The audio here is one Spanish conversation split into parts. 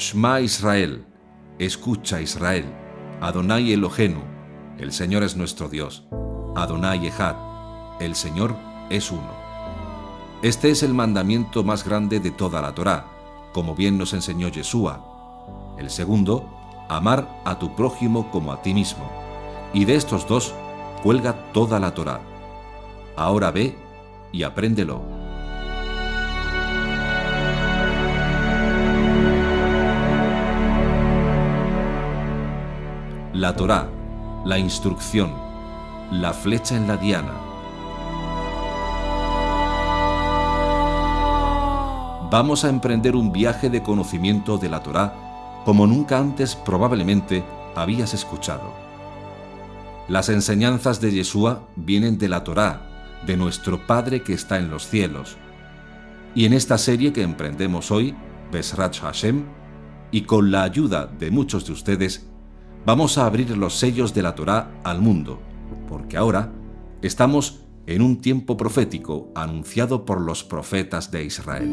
Shema Israel, escucha Israel, Adonai Elohenu, el Señor es nuestro Dios, Adonai Echad, el Señor es uno. Este es el mandamiento más grande de toda la Torá, como bien nos enseñó Yeshua. El segundo, amar a tu prójimo como a ti mismo. Y de estos dos cuelga toda la Torá. Ahora ve y apréndelo. La Torá, la instrucción, la flecha en la diana. Vamos a emprender un viaje de conocimiento de la Torá como nunca antes probablemente habías escuchado. Las enseñanzas de Yeshua vienen de la Torá, de nuestro Padre que está en los cielos. Y en esta serie que emprendemos hoy, Bezrat Hashem, y con la ayuda de muchos de ustedes, vamos a abrir los sellos de la Torá al mundo, porque ahora estamos en un tiempo profético anunciado por los profetas de Israel.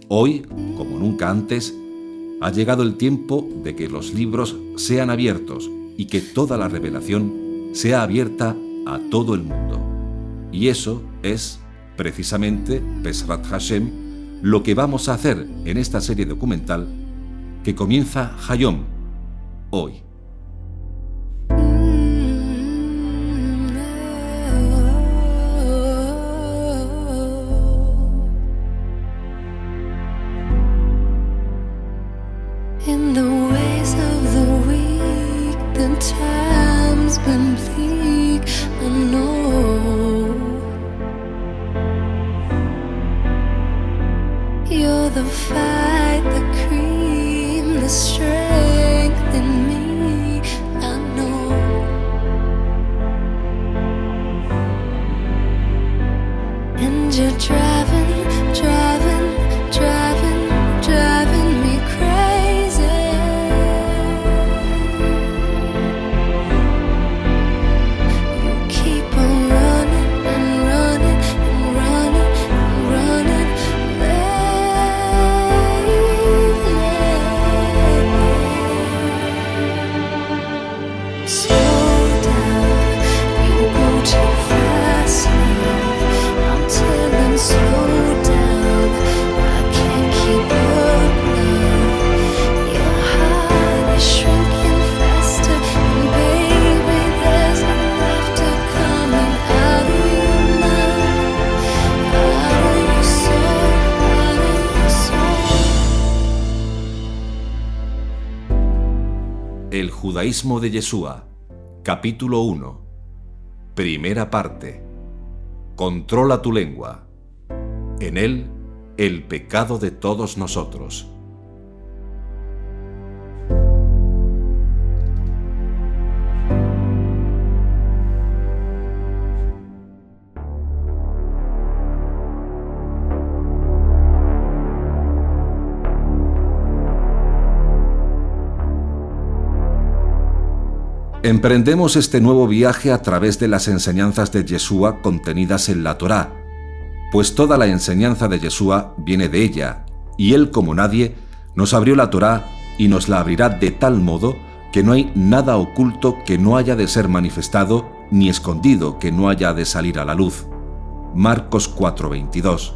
Hoy, como nunca antes, ha llegado el tiempo de que los libros sean abiertos y que toda la revelación sea abierta a todo el mundo. Y eso es, precisamente, Bezrat Hashem, lo que vamos a hacer en esta serie documental que comienza Hayom, hoy. In the ways of the week, the time's been bleak, I know. You're the fight, the cream, the strength in me, I know. And you're driving me crazy. You keep on running and running and running and running lately. Slow down, you go too fast now. I'm telling slow down, I can't keep up now. Your heart is shrinking faster, and baby, there's no laughter coming out of your mouth, out of your soul, out of your soul. El judaísmo de Yeshua, capítulo 1, primera parte. Controla tu lengua. En él, el pecado de todos nosotros. Emprendemos este nuevo viaje a través de las enseñanzas de Yeshua contenidas en la Torá, pues toda la enseñanza de Yeshua viene de ella, y él como nadie nos abrió la Torá y nos la abrirá de tal modo que no hay nada oculto que no haya de ser manifestado, ni escondido que no haya de salir a la luz. Marcos 4:22.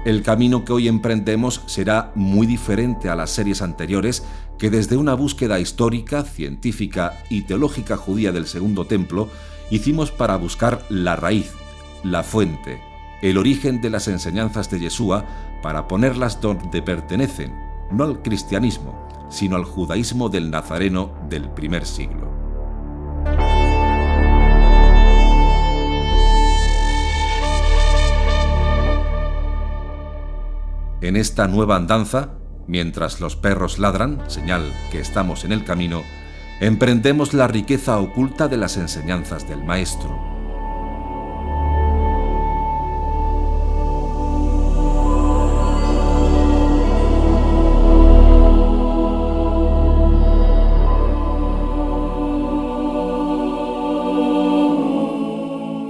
El camino que hoy emprendemos será muy diferente a las series anteriores que desde una búsqueda histórica, científica y teológica judía del Segundo Templo hicimos para buscar la raíz, la fuente, el origen de las enseñanzas de Yeshua para ponerlas donde pertenecen, no al cristianismo, sino al judaísmo del Nazareno del primer siglo. En esta nueva andanza, mientras los perros ladran, señal que estamos en el camino, Emprendemos la riqueza oculta de las enseñanzas del Maestro.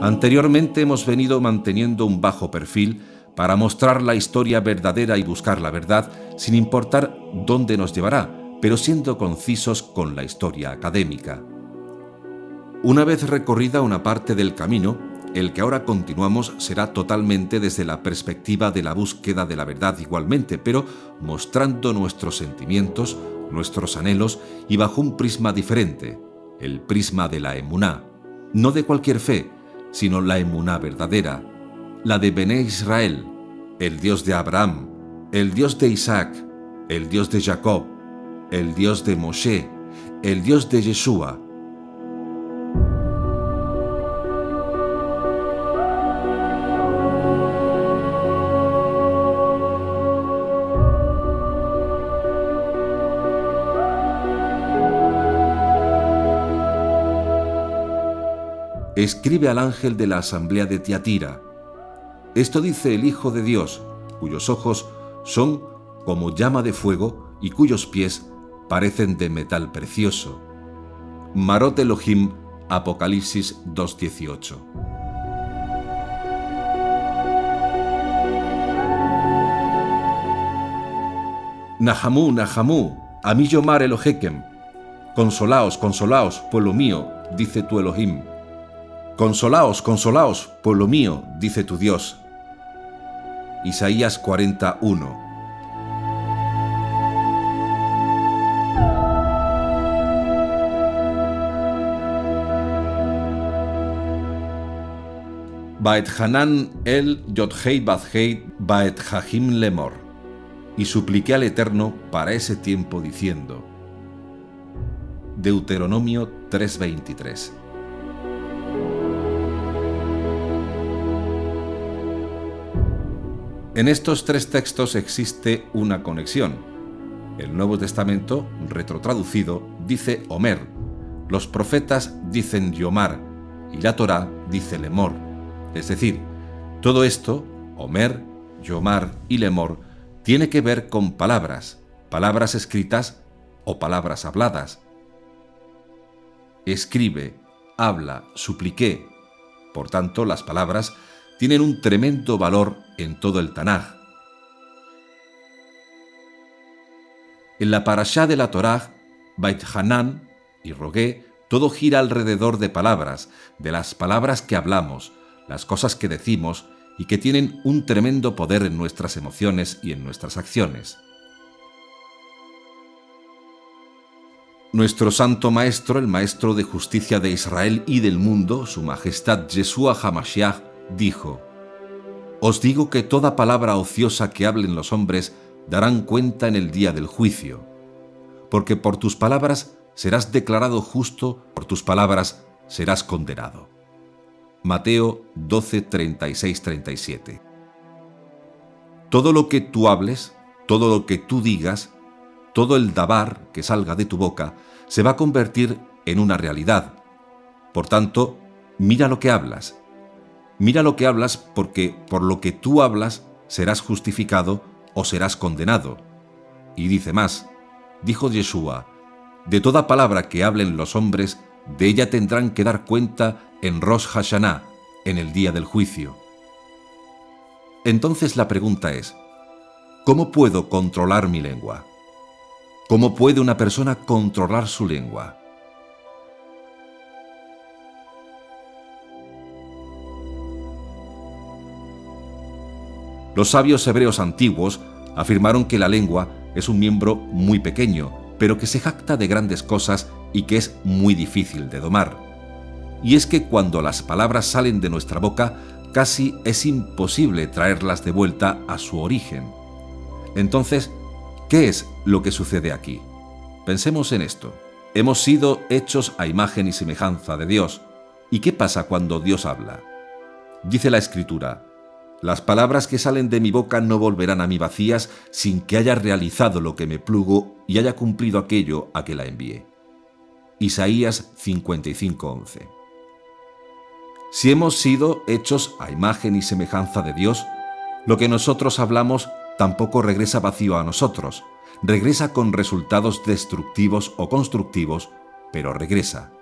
Anteriormente hemos venido manteniendo un bajo perfil para mostrar la historia verdadera y buscar la verdad, sin importar dónde nos llevará, pero siendo concisos con la historia académica. Una vez recorrida una parte del camino, el que ahora continuamos será totalmente desde la perspectiva de la búsqueda de la verdad igualmente, pero mostrando nuestros sentimientos, nuestros anhelos y bajo un prisma diferente, el prisma de la emuná, no de cualquier fe, sino la emuná verdadera, la de Bené Israel, el Dios de Abraham, el Dios de Isaac, el Dios de Jacob, el Dios de Moshe, el Dios de Yeshua. Escribe al ángel de la asamblea de Tiatira: esto dice el Hijo de Dios, cuyos ojos son como llama de fuego y cuyos pies parecen de metal precioso. Marot Elohim, Apocalipsis 2:18. Nahamú, Nahamú, Amí Yomar Elohekem. Consolaos, consolaos, pueblo mío, dice tu Elohim. Consolaos, consolaos, pueblo mío, dice tu Dios. Isaías 41. Baet Hanan el Yodhei Badhei Baet Hajim Lemor. Y supliqué al Eterno para ese tiempo diciendo. Deuteronomio 3:23. En estos tres textos existe una conexión. El Nuevo Testamento, retrotraducido, dice Omer, los profetas dicen Yomar y la Torá dice Lemor. Es decir, todo esto, Omer, Yomar y Lemor, tiene que ver con palabras, palabras escritas o palabras habladas. Escribe, habla, supliqué. Por tanto, las palabras tienen un tremendo valor en todo el Tanaj. En la parashá de la Torá, Bait Hanan y Rogué, todo gira alrededor de palabras, de las palabras que hablamos, las cosas que decimos y que tienen un tremendo poder en nuestras emociones y en nuestras acciones. Nuestro Santo Maestro, el Maestro de Justicia de Israel y del mundo, Su Majestad Yeshua HaMashiach, dijo: Os digo que toda palabra ociosa que hablen los hombres darán cuenta en el día del juicio, porque por tus palabras serás declarado justo, por tus palabras serás condenado. Mateo 12:36-37. Todo lo que tú hables, todo lo que tú digas, todo el dabar que salga de tu boca, se va a convertir en una realidad. Por tanto, mira lo que hablas. Mira lo que hablas, porque por lo que tú hablas serás justificado o serás condenado. Y dice más, dijo Yeshua: de toda palabra que hablen los hombres, de ella tendrán que dar cuenta en Rosh Hashanah, en el día del juicio. Entonces la pregunta es, ¿cómo puedo controlar mi lengua? ¿Cómo puede una persona controlar su lengua? Los sabios hebreos antiguos afirmaron que la lengua es un miembro muy pequeño, pero que se jacta de grandes cosas y que es muy difícil de domar. Y es que cuando las palabras salen de nuestra boca, casi es imposible traerlas de vuelta a su origen. Entonces, ¿qué es lo que sucede aquí? Pensemos en esto. Hemos sido hechos a imagen y semejanza de Dios. ¿Y qué pasa cuando Dios habla? Dice la Escritura: las palabras que salen de mi boca no volverán a mí vacías sin que haya realizado lo que me plugo y haya cumplido aquello a que la envié. Isaías 55:11. Si hemos sido hechos a imagen y semejanza de Dios, lo que nosotros hablamos tampoco regresa vacío a nosotros, regresa con resultados destructivos o constructivos, pero regresa.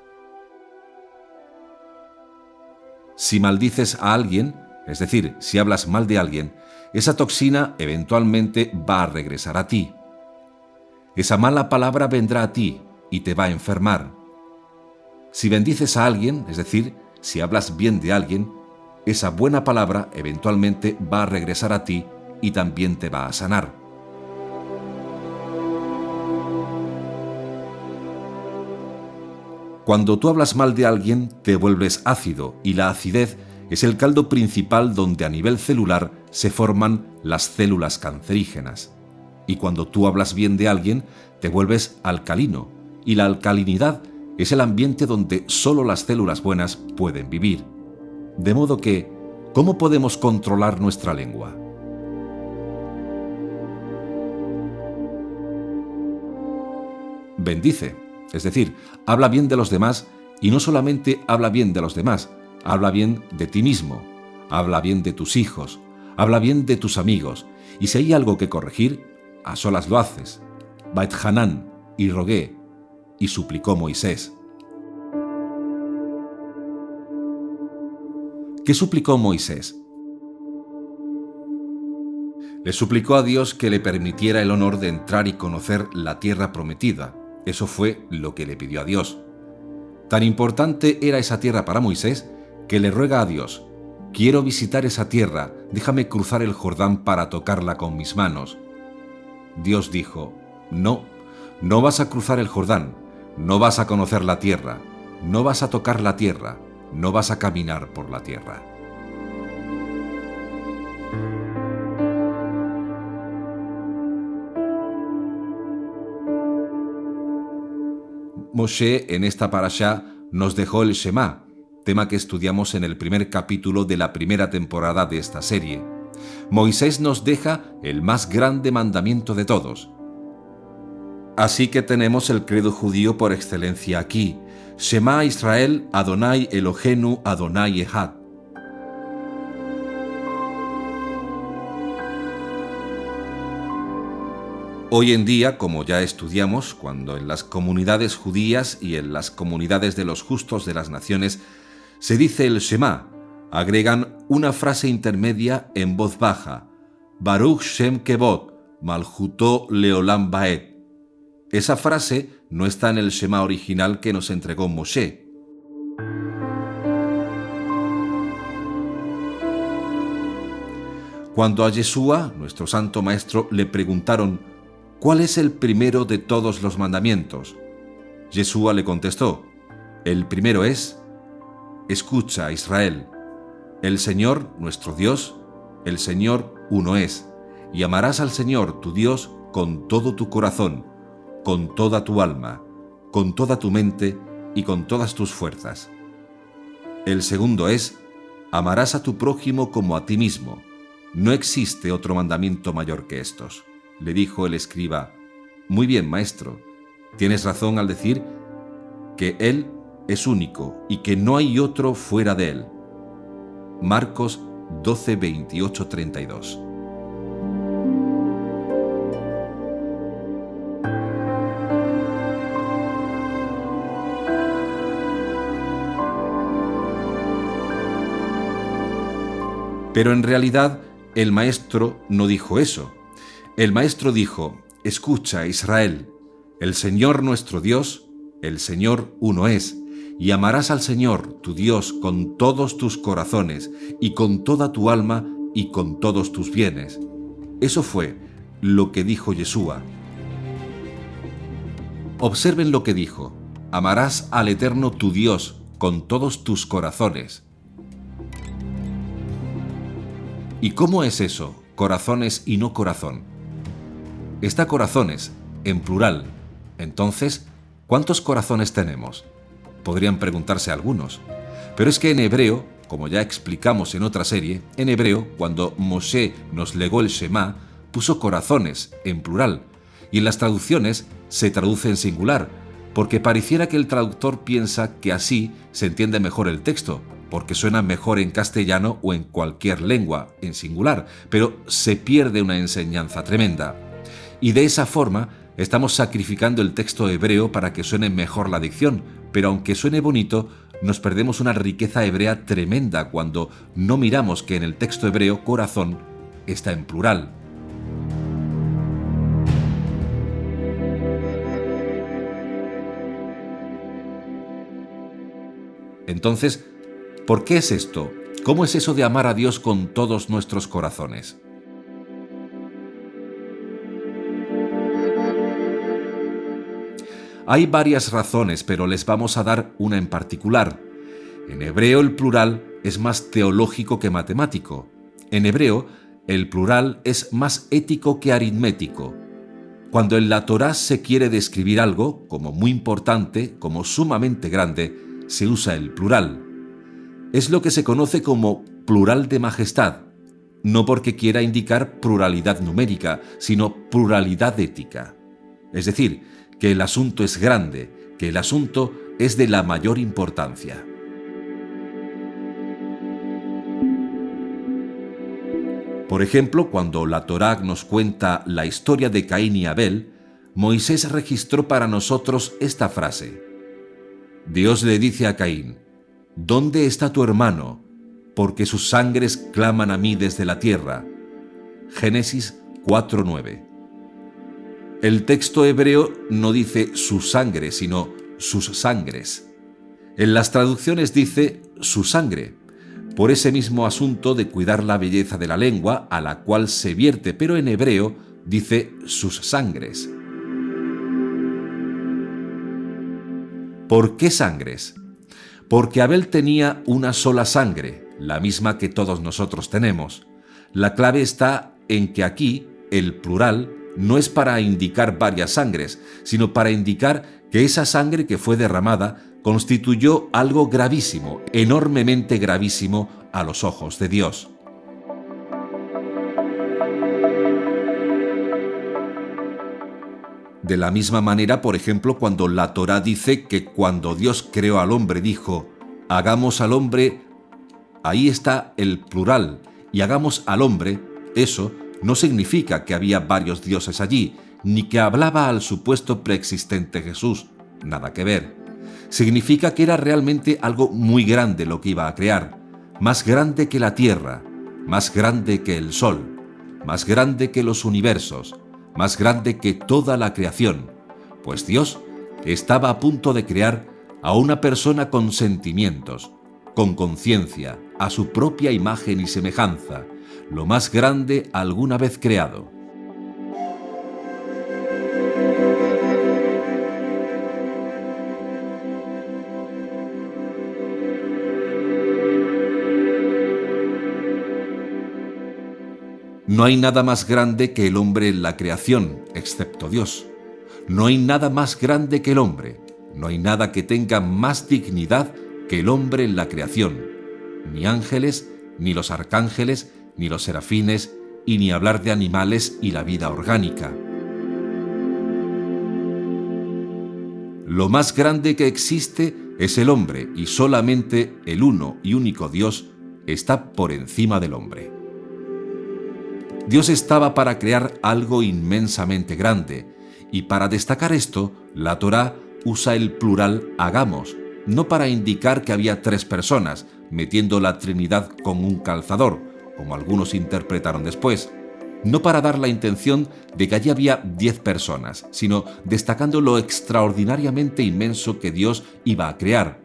Si maldices a alguien, es decir, si hablas mal de alguien, esa toxina eventualmente va a regresar a ti. Esa mala palabra vendrá a ti y te va a enfermar. Si bendices a alguien, es decir, si hablas bien de alguien, esa buena palabra eventualmente va a regresar a ti y también te va a sanar. Cuando tú hablas mal de alguien, te vuelves ácido, y la acidez es el caldo principal donde a nivel celular se forman las células cancerígenas. Y cuando tú hablas bien de alguien, te vuelves alcalino, y la alcalinidad es el ambiente donde solo las células buenas pueden vivir. De modo que, ¿cómo podemos controlar nuestra lengua? Bendice. Es decir, habla bien de los demás y no solamente habla bien de los demás, habla bien de ti mismo, habla bien de tus hijos, habla bien de tus amigos, y si hay algo que corregir, a solas lo haces. Bait Hanan, y rogué, y suplicó Moisés. ¿Qué suplicó Moisés? Le suplicó a Dios que le permitiera el honor de entrar y conocer la tierra prometida. Eso fue lo que le pidió a Dios. Tan importante era esa tierra para Moisés que le ruega a Dios: quiero visitar esa tierra, déjame cruzar el Jordán para tocarla con mis manos. Dios dijo: no vas a cruzar el Jordán, no vas a conocer la tierra, no vas a tocar la tierra, no vas a caminar por la tierra. Moshe en esta parashá nos dejó el Shema, tema que estudiamos en el primer capítulo de la primera temporada de esta serie. Moisés nos deja el más grande mandamiento de todos. Así que tenemos el credo judío por excelencia aquí: Shema Israel, Adonai Eloheinu, Adonai Echad. Hoy en día, como ya estudiamos, cuando en las comunidades judías y en las comunidades de los justos de las naciones se dice el Shema, agregan una frase intermedia en voz baja: Baruch Shem Kevod, Malchuto Leolam Baed. Esa frase no está en el Shema original que nos entregó Moshe. Cuando a Yeshua, nuestro santo maestro, le preguntaron: ¿cuál es el primero de todos los mandamientos? Yeshua le contestó: el primero es: escucha, Israel, el Señor, nuestro Dios, el Señor uno es, y amarás al Señor, tu Dios, con todo tu corazón, con toda tu alma, con toda tu mente y con todas tus fuerzas. El segundo es: amarás a tu prójimo como a ti mismo. No existe otro mandamiento mayor que estos. Le dijo el escriba: muy bien, maestro, tienes razón al decir que Él es único y que no hay otro fuera de Él. Marcos 12, 28, 32. Pero en realidad el maestro no dijo eso. El maestro dijo: escucha, Israel, el Señor nuestro Dios, el Señor uno es, y amarás al Señor, tu Dios, con todos tus corazones, y con toda tu alma, y con todos tus bienes. Eso fue lo que dijo Yeshua. Observen lo que dijo: amarás al Eterno tu Dios con todos tus corazones. ¿Y cómo es eso, corazones y no corazón? Está corazones, en plural. Entonces, ¿cuántos corazones tenemos? Podrían preguntarse algunos. Pero es que en hebreo, como ya explicamos en otra serie, en hebreo, cuando Moshe nos legó el Shema, puso corazones, en plural, y en las traducciones se traduce en singular, porque pareciera que el traductor piensa que así se entiende mejor el texto, porque suena mejor en castellano o en cualquier lengua, en singular, pero se pierde una enseñanza tremenda. Y de esa forma estamos sacrificando el texto hebreo para que suene mejor la dicción, pero aunque suene bonito, nos perdemos una riqueza hebrea tremenda cuando no miramos que en el texto hebreo corazón está en plural. Entonces, ¿por qué es esto? ¿Cómo es eso de amar a Dios con todos nuestros corazones? Hay varias razones, pero les vamos a dar una en particular. En hebreo el plural es más teológico que matemático. En hebreo el plural es más ético que aritmético. Cuando en la Torá se quiere describir algo como muy importante, como sumamente grande, se usa el plural. Es lo que se conoce como plural de majestad, no porque quiera indicar pluralidad numérica, sino pluralidad ética. Es decir, que el asunto es grande, que el asunto es de la mayor importancia. Por ejemplo, cuando la Torá nos cuenta la historia de Caín y Abel, Moisés registró para nosotros esta frase. Dios le dice a Caín, ¿dónde está tu hermano? Porque sus sangres claman a mí desde la tierra. Génesis 4:9. El texto hebreo no dice su sangre, sino sus sangres. En las traducciones dice su sangre, por ese mismo asunto de cuidar la belleza de la lengua a la cual se vierte, pero en hebreo dice sus sangres. ¿Por qué sangres? Porque Abel tenía una sola sangre, la misma que todos nosotros tenemos. La clave está en que aquí el plural no es para indicar varias sangres, sino para indicar que esa sangre que fue derramada constituyó algo gravísimo, enormemente gravísimo a los ojos de Dios. De la misma manera, por ejemplo, cuando la Torá dice que cuando Dios creó al hombre dijo, hagamos al hombre, ahí está el plural, y hagamos al hombre, eso no significa que había varios dioses allí, ni que hablaba al supuesto preexistente Jesús, nada que ver. Significa que era realmente algo muy grande lo que iba a crear, más grande que la tierra, más grande que el sol, más grande que los universos, más grande que toda la creación, pues Dios estaba a punto de crear a una persona con sentimientos, con conciencia, a su propia imagen y semejanza, lo más grande alguna vez creado. No hay nada más grande que el hombre en la creación, excepto Dios. No hay nada más grande que el hombre. No hay nada que tenga más dignidad que el hombre en la creación. Ni ángeles, ni los arcángeles, ni los serafines, y ni hablar de animales y la vida orgánica. Lo más grande que existe es el hombre, y solamente el uno y único Dios está por encima del hombre. Dios estaba para crear algo inmensamente grande, y para destacar esto, la Torá usa el plural hagamos, no para indicar que había 3 personas, metiendo la Trinidad con un calzador, como algunos interpretaron después, no para dar la intención de que allí había 10 personas, sino destacando lo extraordinariamente inmenso que Dios iba a crear.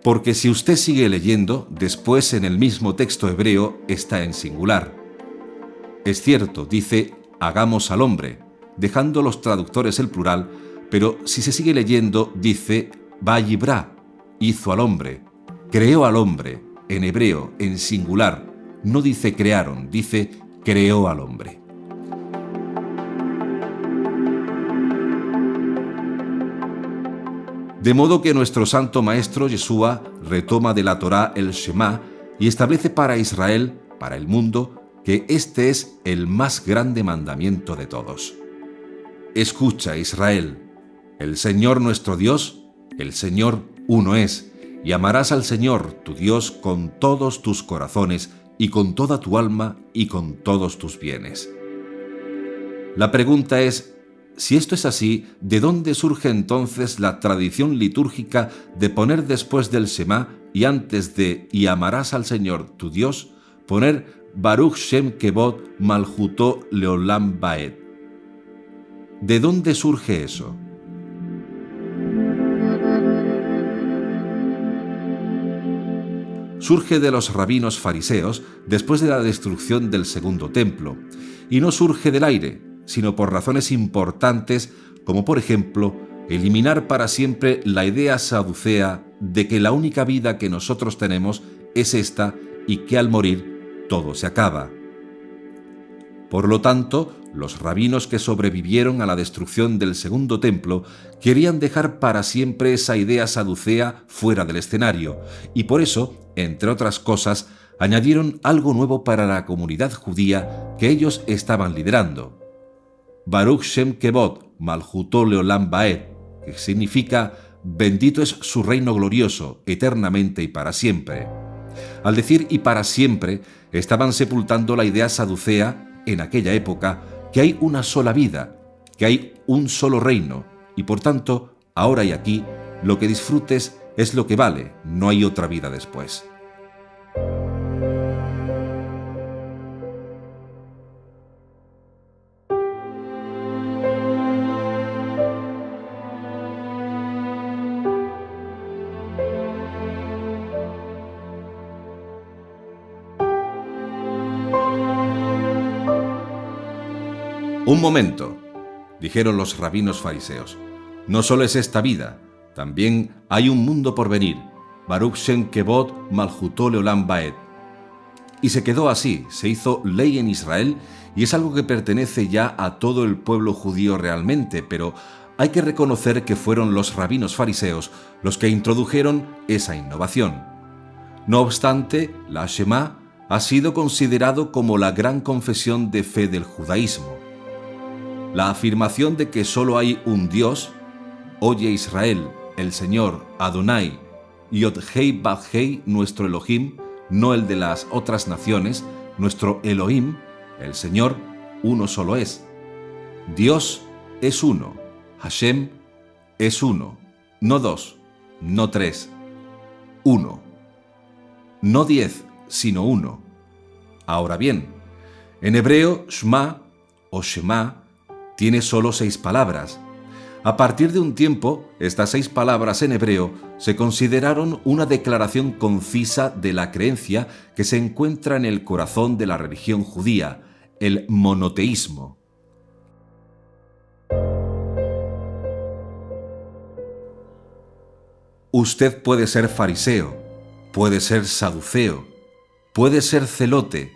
Porque si usted sigue leyendo, después en el mismo texto hebreo está en singular. Es cierto, dice, hagamos al hombre, dejando los traductores el plural, pero si se sigue leyendo, dice, Vayibra, hizo al hombre, creó al hombre, en hebreo, en singular. No dice crearon, dice creó al hombre. De modo que nuestro santo maestro Yeshua retoma de la Torá el Shema y establece para Israel, para el mundo, que este es el más grande mandamiento de todos. Escucha, Israel, El Señor nuestro Dios, el Señor uno es, y amarás al Señor tu Dios con todos tus corazones y con toda tu alma y con todos tus bienes. La pregunta es, si esto es así, ¿de dónde surge entonces la tradición litúrgica de poner después del Shema y antes de "y amarás al Señor tu Dios", poner Baruch Shem Kevod Malchuto Leolam Vaed? ¿De dónde surge eso? Surge de los rabinos fariseos después de la destrucción del segundo templo, y no surge del aire, sino por razones importantes como, por ejemplo, eliminar para siempre la idea saducea de que la única vida que nosotros tenemos es esta y que al morir todo se acaba. Por lo tanto, los rabinos que sobrevivieron a la destrucción del segundo templo querían dejar para siempre esa idea saducea fuera del escenario, y por eso, entre otras cosas, añadieron algo nuevo para la comunidad judía que ellos estaban liderando. Baruch Shem Kevod Malchuto Leolam Vaed, que significa bendito es su reino glorioso, eternamente y para siempre. Al decir "y para siempre", estaban sepultando la idea saducea en aquella época que hay una sola vida, que hay un solo reino, y por tanto, ahora y aquí, lo que disfrutes es lo que vale, no hay otra vida después. Un momento, dijeron los rabinos fariseos. No solo es esta vida, también hay un mundo por venir. Baruch Shem Kevod Malchuto Leolam Vaed. Y se quedó así, se hizo ley en Israel y es algo que pertenece ya a todo el pueblo judío realmente, pero hay que reconocer que fueron los rabinos fariseos los que introdujeron esa innovación. No obstante, la Shema ha sido considerado como la gran confesión de fe del judaísmo. La afirmación de que solo hay un Dios, oye Israel, el Señor, Adonai, Yod-Hei Vav-Hei, nuestro Elohim, no el de las otras naciones, nuestro Elohim, el Señor, uno solo es. Dios es uno, Hashem es uno, no dos, no tres, uno. No 10, sino uno. Ahora bien, en hebreo, Shema o Shema tiene solo 6 palabras. A partir de un tiempo, estas 6 palabras en hebreo se consideraron una declaración concisa de la creencia que se encuentra en el corazón de la religión judía, el monoteísmo. Usted puede ser fariseo, puede ser saduceo, puede ser celote,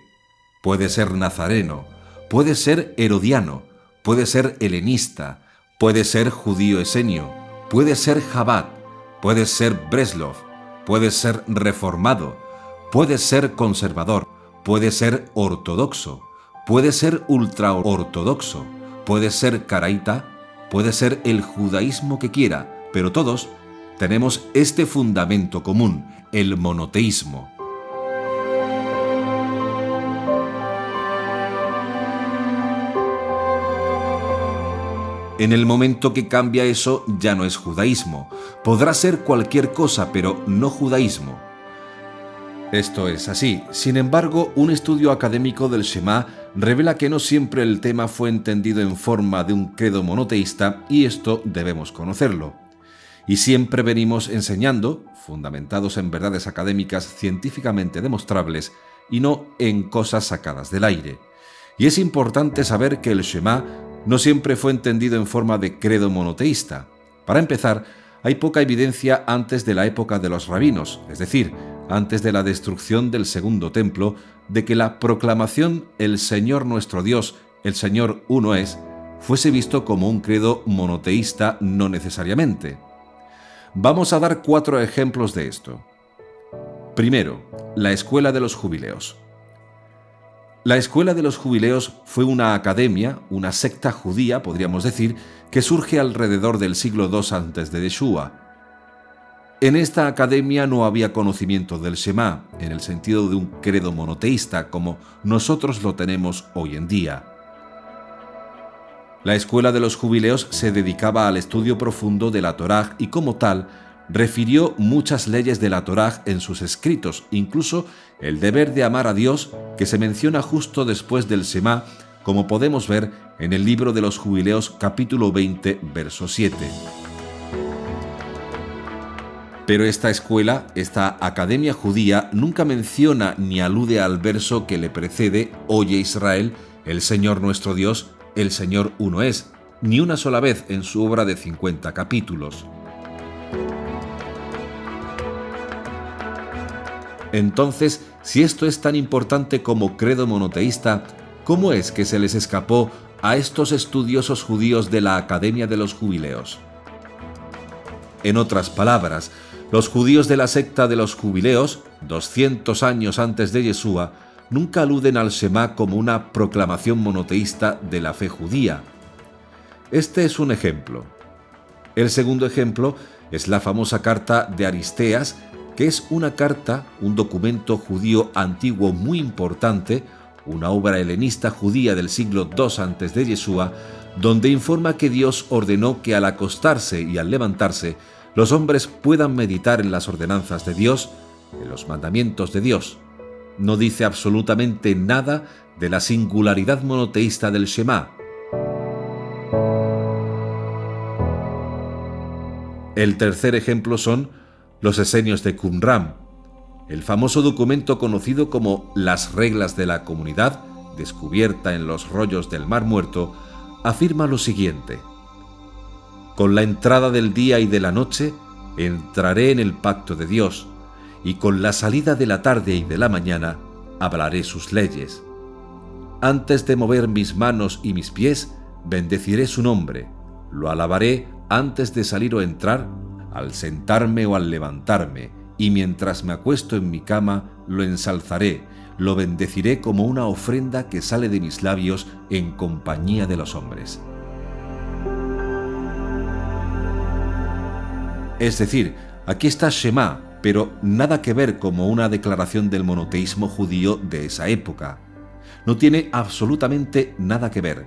puede ser nazareno, puede ser herodiano, puede ser helenista, puede ser judío esenio, puede ser Chabad, puede ser Breslov, puede ser reformado, puede ser conservador, puede ser ortodoxo, puede ser ultraortodoxo, puede ser caraíta, puede ser el judaísmo que quiera, pero todos tenemos este fundamento común, el monoteísmo. En el momento que cambia eso, ya no es judaísmo. Podrá ser cualquier cosa, pero no judaísmo. Esto es así. Sin embargo, un estudio académico del Shema revela que no siempre el tema fue entendido en forma de un credo monoteísta, y esto debemos conocerlo. Y siempre venimos enseñando, fundamentados en verdades académicas científicamente demostrables, y no en cosas sacadas del aire. Y es importante saber que el Shema no siempre fue entendido en forma de credo monoteísta. Para empezar, hay poca evidencia antes de la época de los rabinos, es decir, antes de la destrucción del segundo templo, de que la proclamación "El Señor nuestro Dios, el Señor uno es", fuese visto como un credo monoteísta no necesariamente. Vamos a dar 4 ejemplos de esto. Primero, la escuela de los jubileos. La escuela de los jubileos fue una academia, una secta judía, podríamos decir, que surge alrededor del siglo II antes de Yeshua. En esta academia no había conocimiento del Shema, en el sentido de un credo monoteísta, como nosotros lo tenemos hoy en día. La escuela de los jubileos se dedicaba al estudio profundo de la Torá y, como tal, refirió muchas leyes de la Torá en sus escritos, incluso el deber de amar a Dios, que se menciona justo después del Shema, como podemos ver en el libro de los jubileos capítulo 20, verso 7. Pero esta escuela, esta academia judía, nunca menciona ni alude al verso que le precede: Oye Israel, el Señor nuestro Dios, el Señor uno es, ni una sola vez en su obra de 50 capítulos. Entonces, si esto es tan importante como credo monoteísta, ¿cómo es que se les escapó a estos estudiosos judíos de la Academia de los Jubileos? En otras palabras, los judíos de la secta de los jubileos, 200 años antes de Yeshua, nunca aluden al Shema como una proclamación monoteísta de la fe judía. Este es un ejemplo. El segundo ejemplo es la famosa carta de Aristeas, que es una carta, un documento judío antiguo muy importante, una obra helenista judía del siglo II antes de Yeshua, donde informa que Dios ordenó que al acostarse y al levantarse, los hombres puedan meditar en las ordenanzas de Dios, en los mandamientos de Dios. No dice absolutamente nada de la singularidad monoteísta del Shema. El tercer ejemplo son los esenios de Qumran, el famoso documento conocido como las reglas de la comunidad, descubierta en los rollos del Mar Muerto, afirma lo siguiente: con la entrada del día y de la noche entraré en el pacto de Dios, y con la salida de la tarde y de la mañana hablaré sus leyes. Antes de mover mis manos y mis pies, bendeciré su nombre, lo alabaré antes de salir o entrar, al sentarme o al levantarme, y mientras me acuesto en mi cama, lo ensalzaré, lo bendeciré como una ofrenda que sale de mis labios en compañía de los hombres. Es decir, aquí está Shema, pero nada que ver como una declaración del monoteísmo judío de esa época. No tiene absolutamente nada que ver.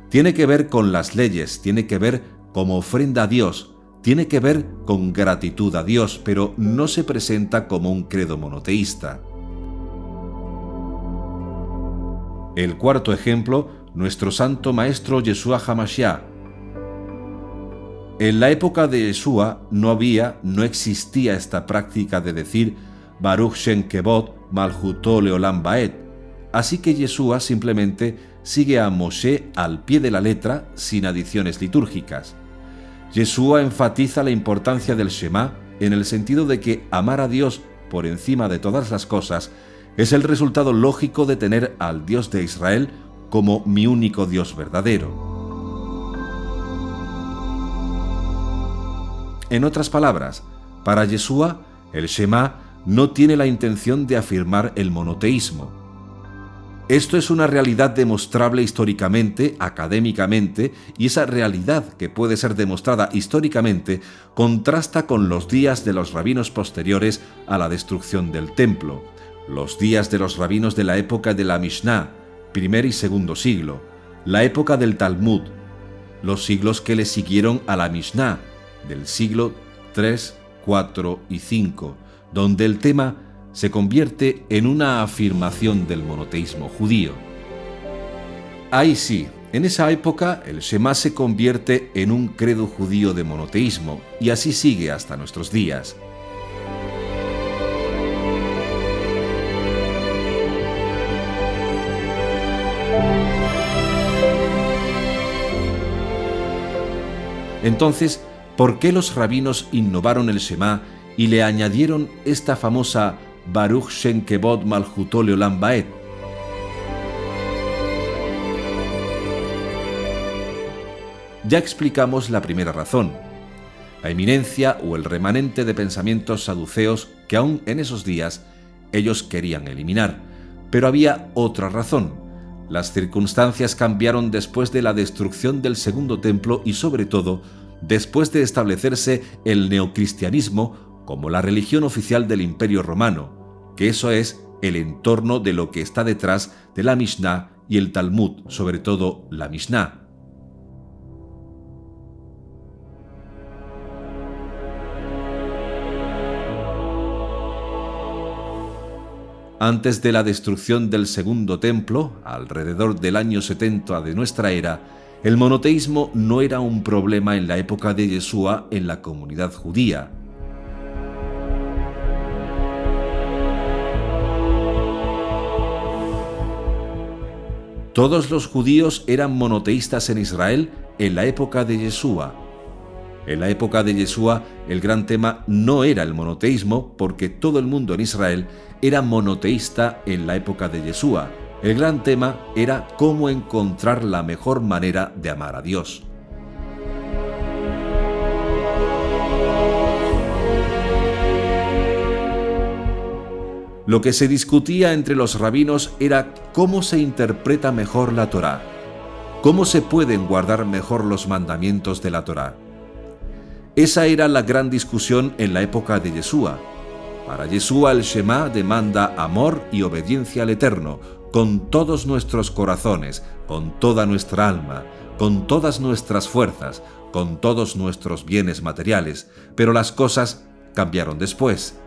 Tiene que ver con las leyes, tiene que ver como ofrenda a Dios, tiene que ver con gratitud a Dios, pero no se presenta como un credo monoteísta. El cuarto ejemplo, nuestro santo maestro Yeshua HaMashiach. En la época de Yeshua no existía esta práctica de decir Baruch Shem Kevod Malchuto Leolam Baed. Así que Yeshua simplemente sigue a Moshe al pie de la letra, sin adiciones litúrgicas. Yeshua enfatiza la importancia del Shema en el sentido de que amar a Dios por encima de todas las cosas es el resultado lógico de tener al Dios de Israel como mi único Dios verdadero. En otras palabras, para Yeshua, el Shema no tiene la intención de afirmar el monoteísmo. Esto es una realidad demostrable históricamente, académicamente, y esa realidad que puede ser demostrada históricamente contrasta con los días de los rabinos posteriores a la destrucción del templo, los días de los rabinos de la época de la Mishnah, primer y segundo siglo, la época del Talmud, los siglos que le siguieron a la Mishnah, del siglo 3, 4 y 5, donde el tema se convierte en una afirmación del monoteísmo judío. Ahí sí, en esa época el Shema se convierte en un credo judío de monoteísmo, y así sigue hasta nuestros días. Entonces, ¿por qué los rabinos innovaron el Shema y le añadieron esta famosa Baruch Shem Kevod Malchuto Leolam Baed? Ya explicamos la primera razón, la eminencia o el remanente de pensamientos saduceos que aún en esos días ellos querían eliminar, Pero había otra razón. Las circunstancias cambiaron después de la destrucción del Segundo Templo y, sobre todo, después de establecerse el neocristianismo como la religión oficial del Imperio Romano, que eso es el entorno de lo que está detrás de la Mishnah y el Talmud, sobre todo la Mishnah. Antes de la destrucción del Segundo Templo, alrededor del año 70 de nuestra era, el monoteísmo no era un problema en la época de Yeshua en la comunidad judía. Todos los judíos eran monoteístas en Israel en la época de Yeshua. En la época de Yeshua, el gran tema no era el monoteísmo, porque todo el mundo en Israel era monoteísta en la época de Yeshua. El gran tema era cómo encontrar la mejor manera de amar a Dios. Lo que se discutía entre los rabinos era cómo se interpreta mejor la Torá, cómo se pueden guardar mejor los mandamientos de la Torá. Esa era la gran discusión en la época de Yeshua. Para Yeshua el Shema demanda amor y obediencia al Eterno, con todos nuestros corazones, con toda nuestra alma, con todas nuestras fuerzas, con todos nuestros bienes materiales, pero las cosas cambiaron después.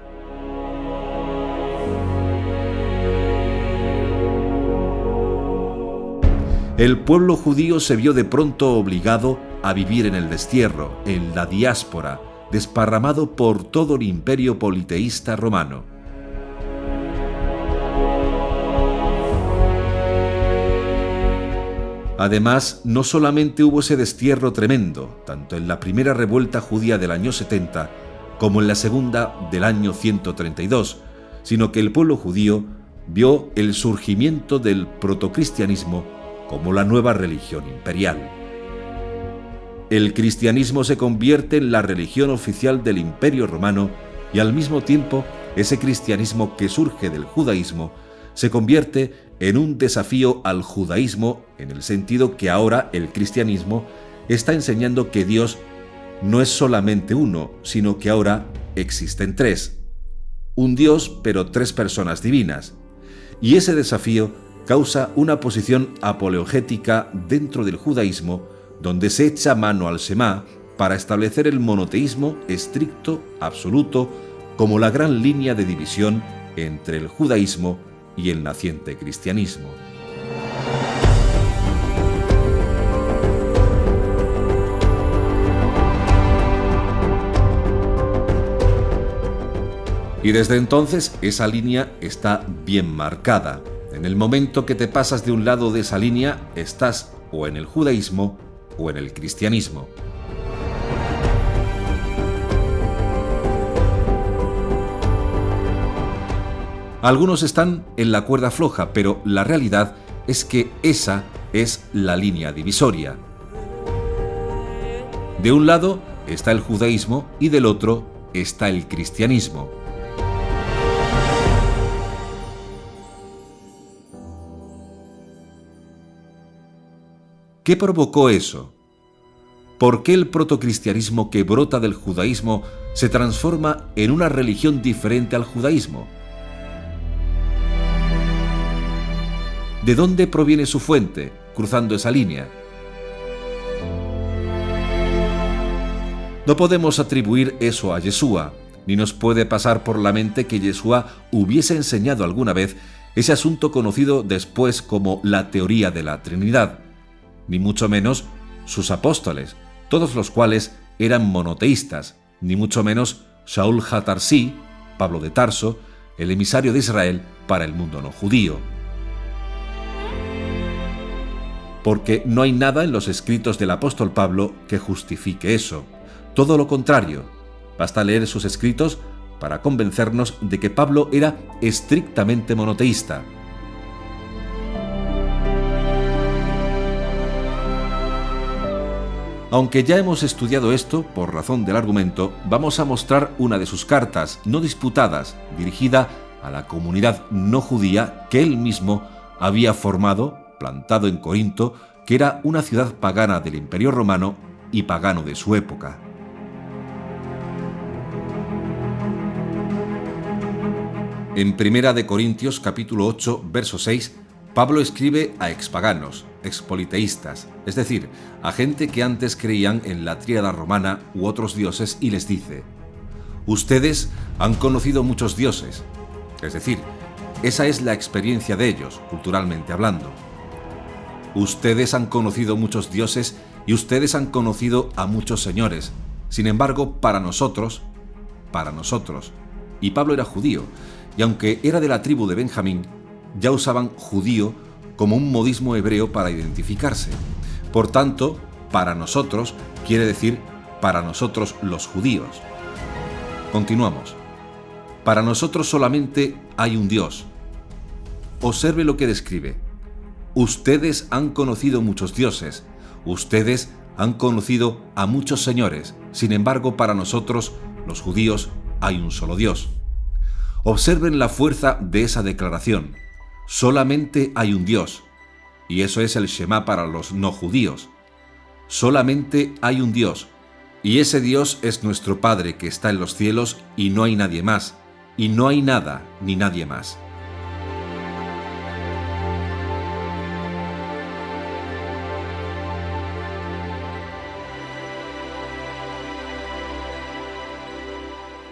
El pueblo judío se vio de pronto obligado a vivir en el destierro, en la diáspora, desparramado por todo el imperio politeísta romano. Además, no solamente hubo ese destierro tremendo, tanto en la primera revuelta judía del año 70 como en la segunda del año 132, sino que el pueblo judío vio el surgimiento del protocristianismo como la nueva religión imperial. El cristianismo se convierte en la religión oficial del Imperio Romano y al mismo tiempo ese cristianismo que surge del judaísmo se convierte en un desafío al judaísmo en el sentido que ahora el cristianismo está enseñando que Dios no es solamente uno, sino que ahora existen tres. Un Dios, pero tres personas divinas. Y ese desafío causa una posición apologética dentro del judaísmo donde se echa mano al Shema para establecer el monoteísmo estricto, absoluto, como la gran línea de división entre el judaísmo y el naciente cristianismo. Y desde entonces esa línea está bien marcada. En el momento que te pasas de un lado de esa línea, estás o en el judaísmo o en el cristianismo. Algunos están en la cuerda floja, pero la realidad es que esa es la línea divisoria. De un lado está el judaísmo y del otro está el cristianismo. ¿Qué provocó eso? ¿Por qué el protocristianismo que brota del judaísmo se transforma en una religión diferente al judaísmo? ¿De dónde proviene su fuente, cruzando esa línea? No podemos atribuir eso a Yeshua, ni nos puede pasar por la mente que Yeshua hubiese enseñado alguna vez ese asunto conocido después como la teoría de la Trinidad, ni mucho menos sus apóstoles, todos los cuales eran monoteístas, ni mucho menos Shaul ha-Tarsi, Pablo de Tarso, el emisario de Israel para el mundo no judío. Porque no hay nada en los escritos del apóstol Pablo que justifique eso. Todo lo contrario, basta leer sus escritos para convencernos de que Pablo era estrictamente monoteísta. Aunque ya hemos estudiado esto, por razón del argumento, vamos a mostrar una de sus cartas, no disputadas, dirigida a la comunidad no judía que él mismo había formado, plantado en Corinto, que era una ciudad pagana del Imperio Romano y pagano de su época. En 1 Corintios capítulo 8, verso 6, Pablo escribe a expaganos, expoliteístas, es decir, a gente que antes creían en la tríada romana u otros dioses, y les dice: ustedes han conocido muchos dioses, es decir, esa es la experiencia de ellos, culturalmente hablando. Ustedes han conocido muchos dioses y ustedes han conocido a muchos señores. Sin embargo, para nosotros, y Pablo era judío, y aunque era de la tribu de Benjamín, ya usaban judío como un modismo hebreo para identificarse. Por tanto, para nosotros quiere decir para nosotros los judíos. Continuamos. Para nosotros solamente hay un Dios. Observe lo que describe. Ustedes han conocido muchos dioses. Ustedes han conocido a muchos señores. Sin embargo, para nosotros, los judíos, hay un solo Dios. Observen la fuerza de esa declaración. Solamente hay un Dios. Y eso es el Shema para los no judíos. Solamente hay un Dios. Y ese Dios es nuestro Padre que está en los cielos, y no hay nadie más. Y no hay nada ni nadie más.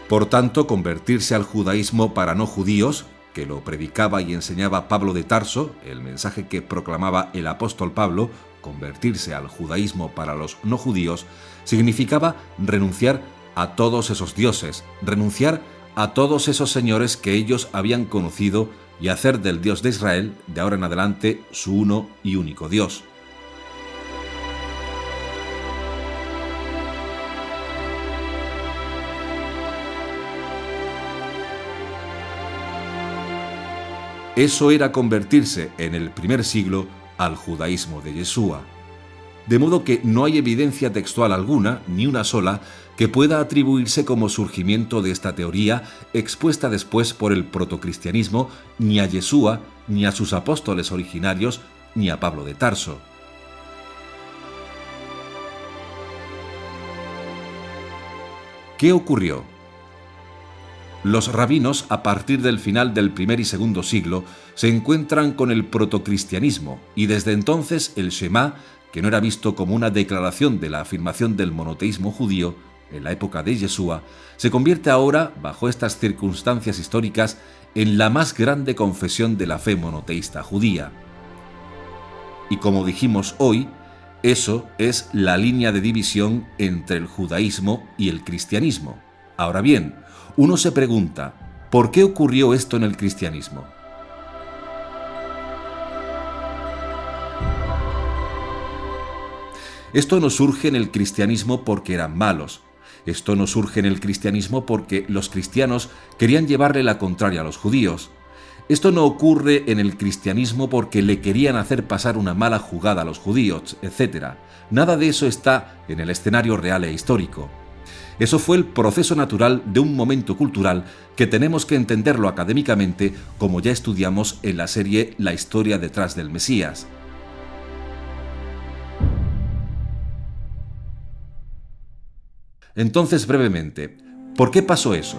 Por tanto, convertirse al judaísmo para no judíos, que lo predicaba y enseñaba Pablo de Tarso, el mensaje que proclamaba el apóstol Pablo, convertirse al judaísmo para los no judíos, significaba renunciar a todos esos dioses, renunciar a todos esos señores que ellos habían conocido y hacer del Dios de Israel, de ahora en adelante, su uno y único Dios. Eso era convertirse en el primer siglo al judaísmo de Yeshua. De modo que no hay evidencia textual alguna, ni una sola, que pueda atribuirse como surgimiento de esta teoría expuesta después por el protocristianismo, ni a Yeshua, ni a sus apóstoles originarios, ni a Pablo de Tarso. ¿Qué ocurrió? Los rabinos, a partir del final del primer y segundo siglo, se encuentran con el protocristianismo, y desde entonces el Shema, que no era visto como una declaración de la afirmación del monoteísmo judío en la época de Yeshua, se convierte ahora, bajo estas circunstancias históricas, en la más grande confesión de la fe monoteísta judía. Y como dijimos hoy, eso es la línea de división entre el judaísmo y el cristianismo. Ahora bien, uno se pregunta, ¿por qué ocurrió esto en el cristianismo? Esto no surge en el cristianismo porque eran malos. Esto no surge en el cristianismo porque los cristianos querían llevarle la contraria a los judíos. Esto no ocurre en el cristianismo porque le querían hacer pasar una mala jugada a los judíos, etc. Nada de eso está en el escenario real e histórico. Eso fue el proceso natural de un momento cultural que tenemos que entenderlo académicamente, como ya estudiamos en la serie La historia detrás del Mesías. Entonces, brevemente, ¿por qué pasó eso?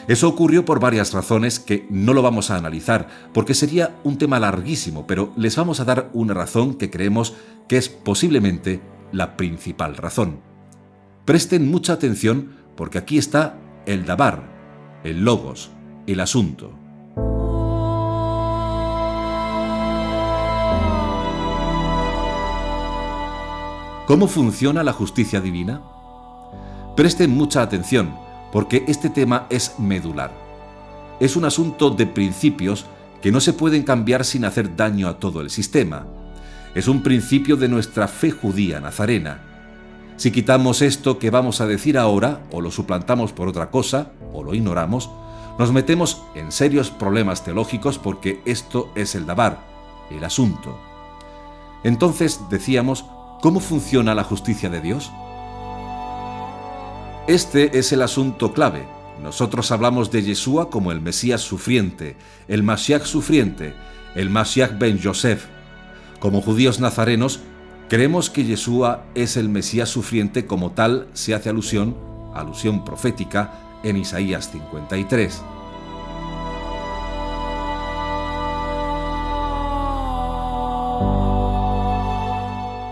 Eso ocurrió por varias razones que no lo vamos a analizar, porque sería un tema larguísimo, pero les vamos a dar una razón que creemos que es posiblemente la principal razón. Presten mucha atención porque aquí está el dabar, el logos, el asunto. ¿Cómo funciona la justicia divina? Presten mucha atención porque este tema es medular. Es un asunto de principios que no se pueden cambiar sin hacer daño a todo el sistema. Es un principio de nuestra fe judía nazarena. Si quitamos esto que vamos a decir ahora, o lo suplantamos por otra cosa, o lo ignoramos, nos metemos en serios problemas teológicos porque esto es el dabar, el asunto. Entonces, decíamos, ¿cómo funciona la justicia de Dios? Este es el asunto clave, Nosotros hablamos de Yeshua como el Mesías sufriente, el Mashiach ben Yosef. Como judíos nazarenos, creemos que Yeshua es el Mesías sufriente, como tal se hace alusión profética, en Isaías 53.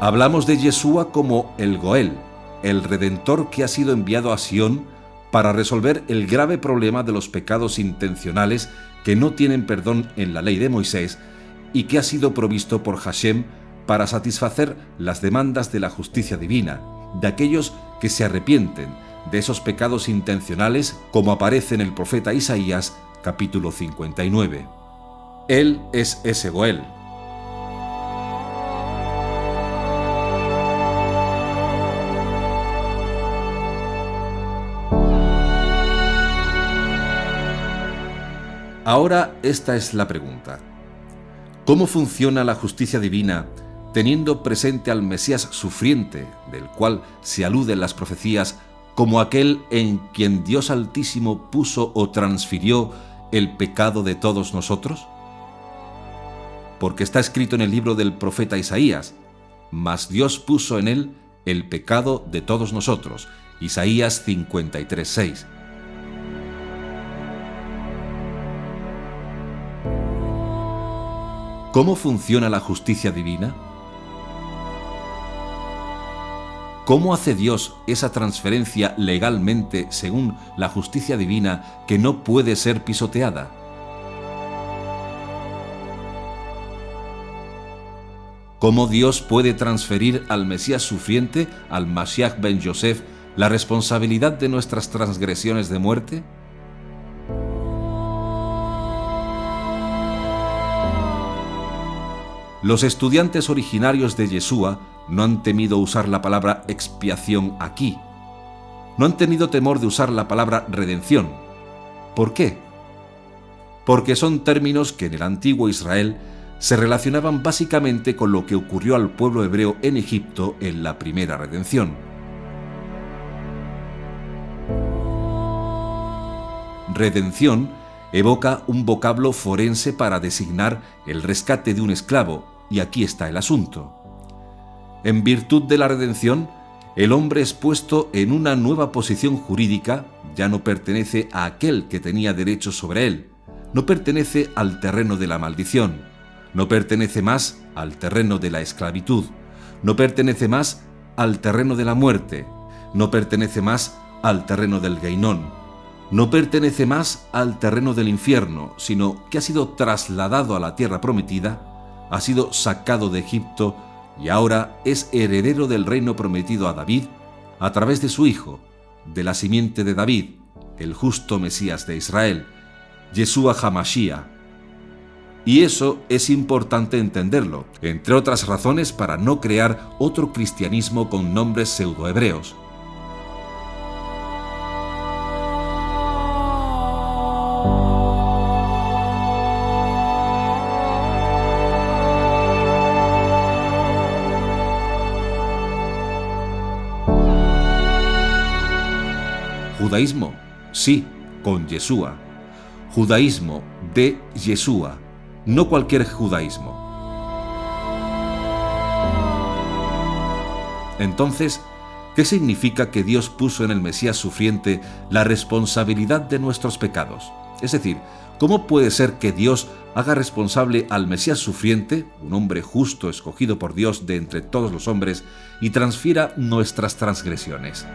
Hablamos de Yeshua como el Goel, el Redentor que ha sido enviado a Sión para resolver el grave problema de los pecados intencionales que no tienen perdón en la ley de Moisés y que ha sido provisto por Hashem para satisfacer las demandas de la justicia divina, de aquellos que se arrepienten de esos pecados intencionales, como aparece en el profeta Isaías, capítulo 59. Él es ese Goel. Ahora esta es la pregunta. ¿Cómo funciona la justicia divina teniendo presente al Mesías sufriente, del cual se alude en las profecías como aquel en quien Dios Altísimo puso o transfirió el pecado de todos nosotros? Porque está escrito en el libro del profeta Isaías: mas Dios puso en él el pecado de todos nosotros. Isaías 53:6. ¿Cómo funciona la justicia divina? ¿Cómo hace Dios esa transferencia legalmente según la justicia divina que no puede ser pisoteada? ¿Cómo Dios puede transferir al Mesías sufriente, al Mashiach ben Yosef, la responsabilidad de nuestras transgresiones de muerte? Los estudiantes originarios de Yeshua no han temido usar la palabra expiación aquí. No han tenido temor de usar la palabra redención. ¿Por qué? Porque son términos que en el antiguo Israel se relacionaban básicamente con lo que ocurrió al pueblo hebreo en Egipto en la primera redención. Redención evoca un vocablo forense para designar el rescate de un esclavo, y aquí está el asunto. En virtud de la redención, el hombre es puesto en una nueva posición jurídica, ya no pertenece a aquel que tenía derechos sobre él, no pertenece al terreno de la maldición, no pertenece más al terreno de la esclavitud, no pertenece más al terreno de la muerte, no pertenece más al terreno del Geinón, no pertenece más al terreno del infierno, sino que ha sido trasladado a la tierra prometida, ha sido sacado de Egipto y ahora es heredero del reino prometido a David a través de su hijo, de la simiente de David, el justo Mesías de Israel, Yeshua HaMashiach. Y eso es importante entenderlo, entre otras razones para no crear otro cristianismo con nombres pseudohebreos. Judaísmo, sí, con Yeshua. Judaísmo de Yeshua, no cualquier judaísmo. Entonces, ¿qué significa que Dios puso en el Mesías sufriente la responsabilidad de nuestros pecados? Es decir, ¿cómo puede ser que Dios haga responsable al Mesías sufriente, un hombre justo escogido por Dios de entre todos los hombres, y transfiera nuestras transgresiones?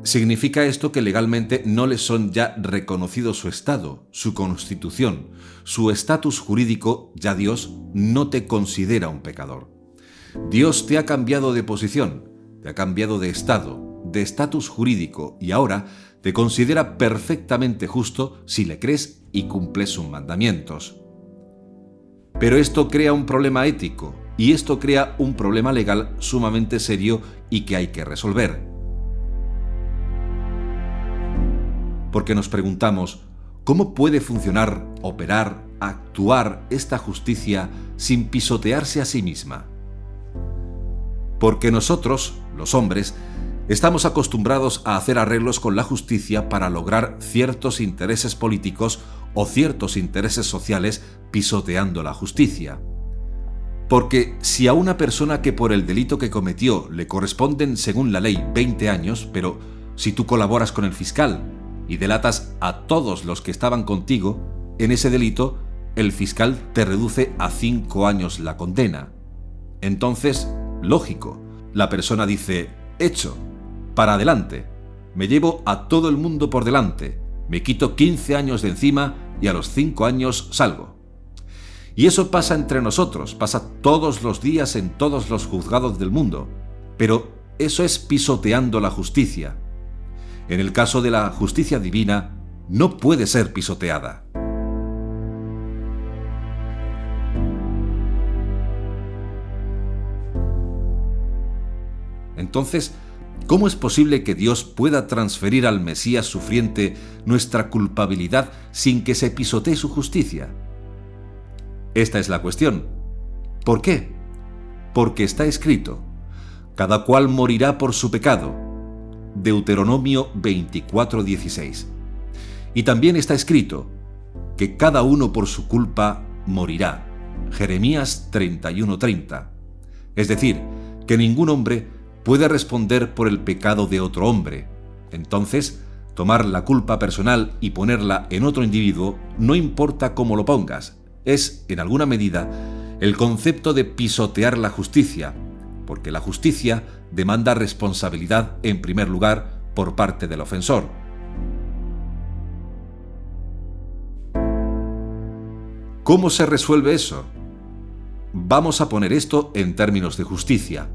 Significa esto que legalmente no les son ya reconocidos su estado, su constitución, su estatus jurídico. Ya Dios no te considera un pecador. Dios te ha cambiado de posición, te ha cambiado de estado, de estatus jurídico, y ahora te considera perfectamente justo si le crees y cumples sus mandamientos. Pero esto crea un problema ético, y esto crea un problema legal sumamente serio y que hay que resolver. Porque nos preguntamos, ¿cómo puede funcionar, operar, actuar esta justicia sin pisotearse a sí misma? Porque nosotros, los hombres, estamos acostumbrados a hacer arreglos con la justicia para lograr ciertos intereses políticos o ciertos intereses sociales pisoteando la justicia. Porque si a una persona que por el delito que cometió le corresponden según la ley 20 años, pero si tú colaboras con el fiscal y delatas a todos los que estaban contigo en ese delito, el fiscal te reduce a 5 años la condena. Entonces, lógico, la persona dice, hecho, para adelante, me llevo a todo el mundo por delante, me quito 15 años de encima y a los 5 años salgo. Y eso pasa entre nosotros, pasa todos los días en todos los juzgados del mundo, pero eso es pisoteando la justicia. En el caso de la justicia divina, no puede ser pisoteada. Entonces, ¿cómo es posible que Dios pueda transferir al Mesías sufriente nuestra culpabilidad sin que se pisotee su justicia? Esta es la cuestión. ¿Por qué? Porque está escrito, cada cual morirá por su pecado. Deuteronomio 24:16. Y también está escrito, que cada uno por su culpa morirá. Jeremías 31:30. Es decir, que ningún hombre puede responder por el pecado de otro hombre. Entonces, tomar la culpa personal y ponerla en otro individuo, no importa cómo lo pongas, es, en alguna medida, el concepto de pisotear la justicia, porque la justicia demanda responsabilidad, en primer lugar, por parte del ofensor. ¿Cómo se resuelve eso? Vamos a poner esto en términos de justicia.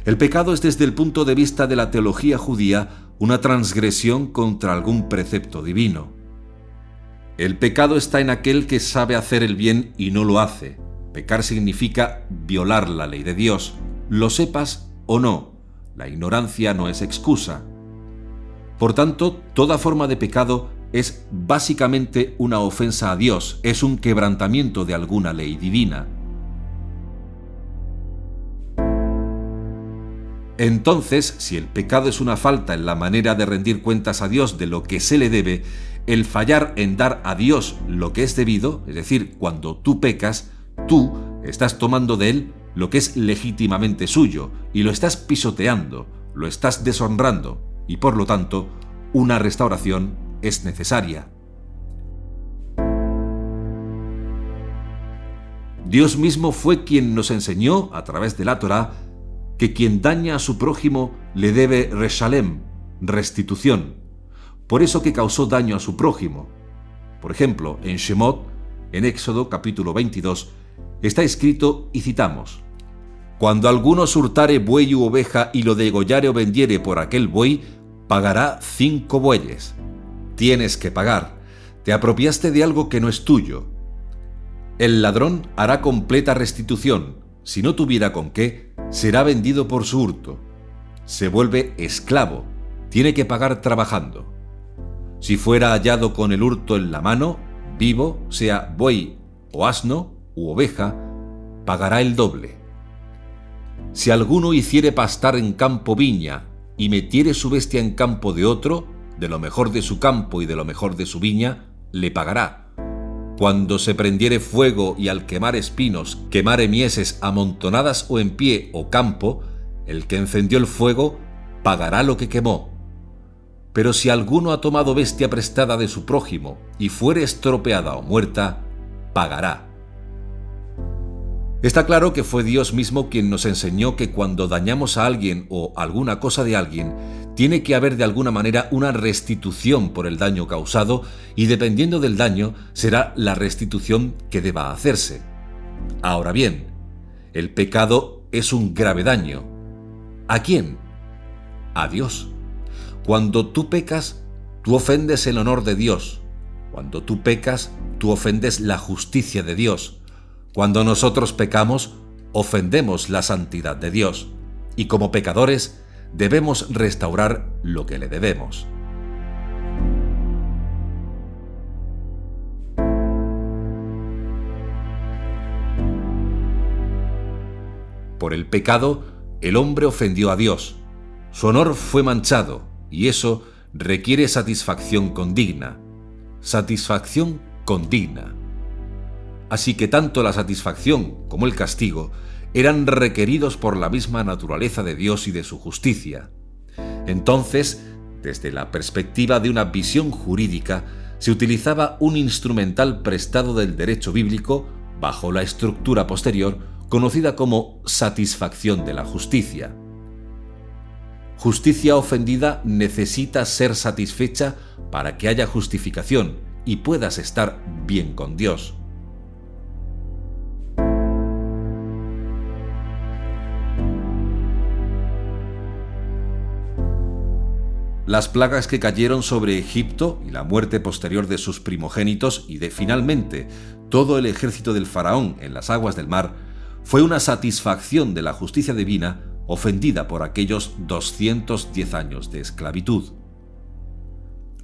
El pecado es, desde el punto de vista de la teología judía, una transgresión contra algún precepto divino. El pecado está en aquel que sabe hacer el bien y no lo hace. Pecar significa violar la ley de Dios, lo sepas o no. La ignorancia no es excusa. Por tanto, toda forma de pecado es básicamente una ofensa a Dios, es un quebrantamiento de alguna ley divina. Entonces, si el pecado es una falta en la manera de rendir cuentas a Dios de lo que se le debe, el fallar en dar a Dios lo que es debido, es decir, cuando tú pecas, tú estás tomando de Él lo que es legítimamente suyo y lo estás pisoteando, lo estás deshonrando y por lo tanto, una restauración es necesaria. Dios mismo fue quien nos enseñó, a través de la Torá, que quien daña a su prójimo le debe reshalem, restitución, por eso que causó daño a su prójimo. Por ejemplo, en Shemot, en Éxodo capítulo 22, está escrito, y citamos, «Cuando alguno hurtare buey u oveja y lo degollare o vendiere por aquel buey, pagará 5 bueyes. Tienes que pagar, te apropiaste de algo que no es tuyo. El ladrón hará completa restitución, si no tuviera con qué, será vendido por su hurto. Se vuelve esclavo, tiene que pagar trabajando. Si fuera hallado con el hurto en la mano, vivo, sea buey o asno u oveja, pagará el doble. Si alguno hiciere pastar en campo viña y metiere su bestia en campo de otro, de lo mejor de su campo y de lo mejor de su viña, le pagará. Cuando se prendiere fuego y al quemar espinos quemare mieses amontonadas o en pie o campo, el que encendió el fuego pagará lo que quemó. Pero si alguno ha tomado bestia prestada de su prójimo y fuere estropeada o muerta, pagará. Está claro que fue Dios mismo quien nos enseñó que cuando dañamos a alguien o alguna cosa de alguien, tiene que haber de alguna manera una restitución por el daño causado y dependiendo del daño será la restitución que deba hacerse. Ahora bien, el pecado es un grave daño. ¿A quién? A Dios. Cuando tú pecas, tú ofendes el honor de Dios. Cuando tú pecas, tú ofendes la justicia de Dios. Cuando nosotros pecamos, ofendemos la santidad de Dios. Y como pecadores, debemos restaurar lo que le debemos. Por el pecado, el hombre ofendió a Dios. Su honor fue manchado, y eso requiere satisfacción condigna. Satisfacción condigna. Así que tanto la satisfacción como el castigo eran requeridos por la misma naturaleza de Dios y de su justicia. Entonces, desde la perspectiva de una visión jurídica, se utilizaba un instrumental prestado del derecho bíblico bajo la estructura posterior conocida como satisfacción de la justicia. Justicia ofendida necesita ser satisfecha para que haya justificación y puedas estar bien con Dios. Las plagas que cayeron sobre Egipto y la muerte posterior de sus primogénitos y de finalmente todo el ejército del faraón en las aguas del mar fue una satisfacción de la justicia divina ofendida por aquellos 210 años de esclavitud.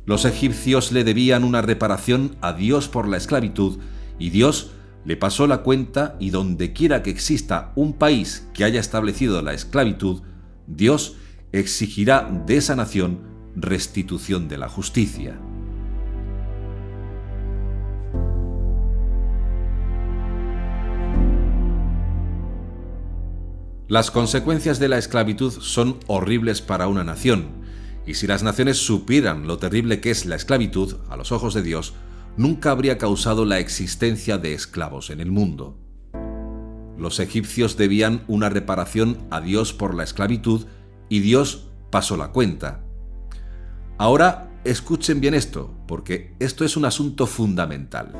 Los egipcios le debían una reparación a Dios por la esclavitud y Dios le pasó la cuenta, y donde quiera que exista un país que haya establecido la esclavitud, Dios exigirá de esa nación restitución de la justicia. Las consecuencias de la esclavitud son horribles para una nación, y si las naciones supieran lo terrible que es la esclavitud a los ojos de Dios, nunca habría causado la existencia de esclavos en el mundo. Los egipcios debían una reparación a Dios por la esclavitud, y Dios pasó la cuenta. Ahora escuchen bien esto, porque esto es un asunto fundamental.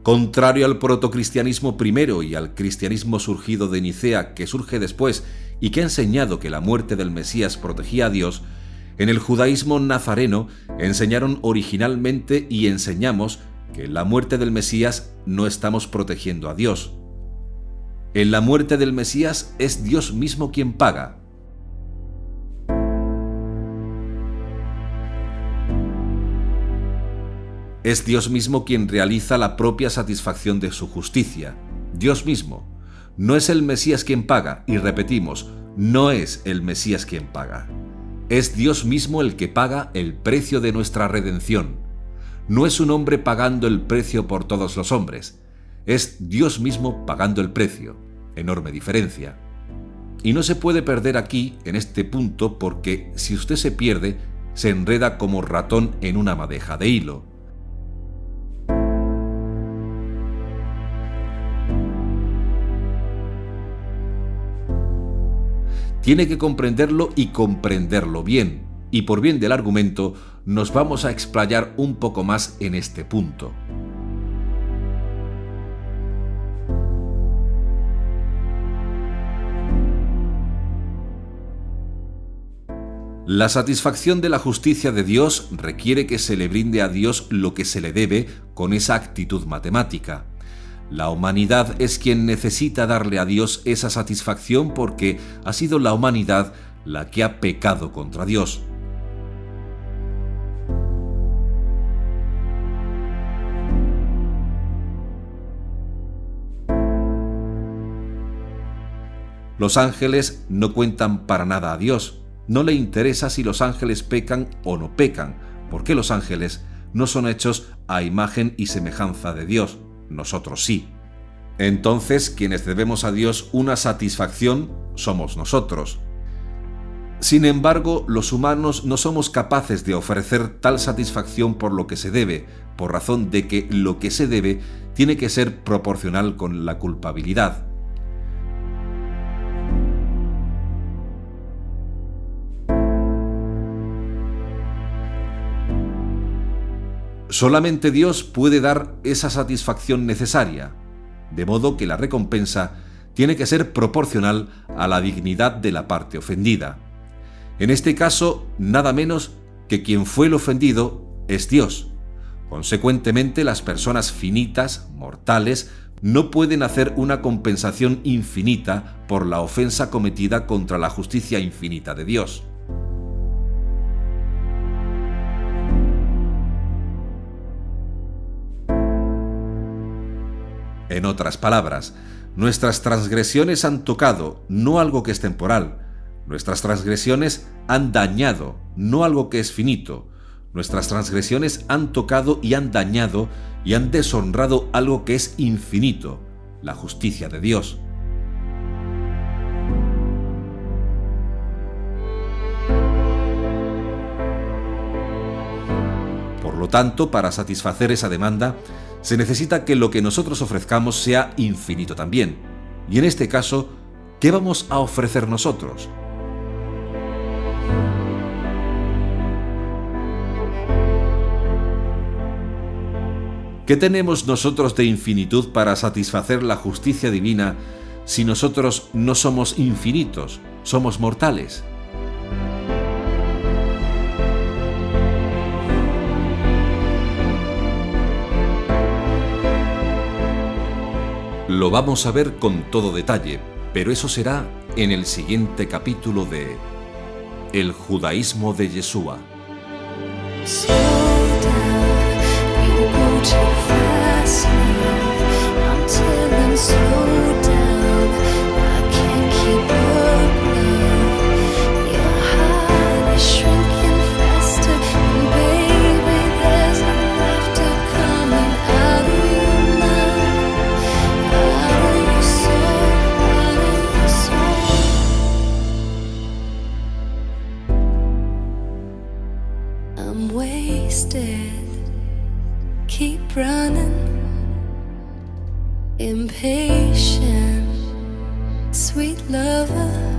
Contrario al protocristianismo primero y al cristianismo surgido de Nicea que surge después y que ha enseñado que la muerte del Mesías protegía a Dios, en el judaísmo nazareno enseñaron originalmente y enseñamos que en la muerte del Mesías no estamos protegiendo a Dios. En la muerte del Mesías es Dios mismo quien paga. Es Dios mismo quien realiza la propia satisfacción de su justicia. Dios mismo. No es el Mesías quien paga, y repetimos, no es el Mesías quien paga. Es Dios mismo el que paga el precio de nuestra redención. No es un hombre pagando el precio por todos los hombres. Es Dios mismo pagando el precio. Enorme diferencia. Y no se puede perder aquí, en este punto, porque si usted se pierde, se enreda como ratón en una madeja de hilo. Tiene que comprenderlo y comprenderlo bien, y por bien del argumento nos vamos a explayar un poco más en este punto. La satisfacción de la justicia de Dios requiere que se le brinde a Dios lo que se le debe con esa actitud matemática. La humanidad es quien necesita darle a Dios esa satisfacción porque ha sido la humanidad la que ha pecado contra Dios. Los ángeles no cuentan para nada a Dios. No le interesa si los ángeles pecan o no pecan, porque los ángeles no son hechos a imagen y semejanza de Dios. Nosotros sí. Entonces, quienes debemos a Dios una satisfacción somos nosotros. Sin embargo, los humanos no somos capaces de ofrecer tal satisfacción por lo que se debe, por razón de que lo que se debe tiene que ser proporcional con la culpabilidad. Solamente Dios puede dar esa satisfacción necesaria, de modo que la recompensa tiene que ser proporcional a la dignidad de la parte ofendida. En este caso, nada menos que quien fue el ofendido es Dios. Consecuentemente, las personas finitas, mortales, no pueden hacer una compensación infinita por la ofensa cometida contra la justicia infinita de Dios. En otras palabras, Nuestras transgresiones han tocado, no algo que es temporal. Nuestras transgresiones han dañado, no algo que es finito. Nuestras transgresiones han tocado y han dañado y han deshonrado algo que es infinito, la justicia de Dios. Por lo tanto, para satisfacer esa demanda, se necesita que lo que nosotros ofrezcamos sea infinito también. Y en este caso, ¿qué vamos a ofrecer nosotros? ¿Qué tenemos nosotros de infinitud para satisfacer la justicia divina si nosotros no somos infinitos, somos mortales? Lo vamos a ver con todo detalle, pero eso será en el siguiente capítulo de El judaísmo de Yeshua. I'm wasted, keep running, impatient, sweet lover.